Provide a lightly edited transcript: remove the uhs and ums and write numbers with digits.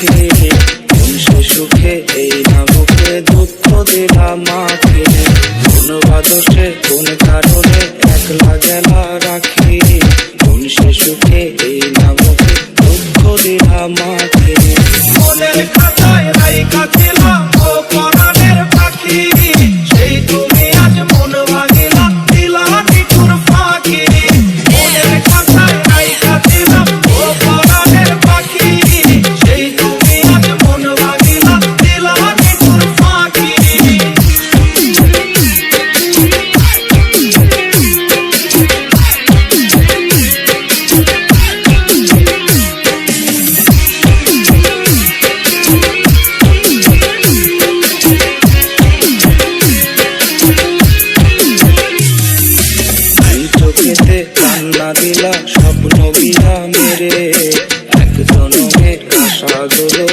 রাখে। কোন সে সুখে এই নামকে দুঃখ দিলাম মাকে। কোন বাদসে কোন কারণে একলা গেলা রাখি। কোন সে সুখে এই নামকে দুঃখ দিলাম মাকে। মনের খাতায় রাইখা ছিলাম ও পরাণের পাখি, সেই তুমি আজ মন ভাঙিলা দিলা নিঠুর ফাঁকি। মনের খাতায় রাইখা ছিলাম ও পরাণের পাখি, সেই তুমি আজ মন ভাঙিলা দিলা নিঠুর ফাঁকি। চোখেতে কান্না দিলা স্বপ্ন বিহা মেরে। এক জনমের আশা গুলো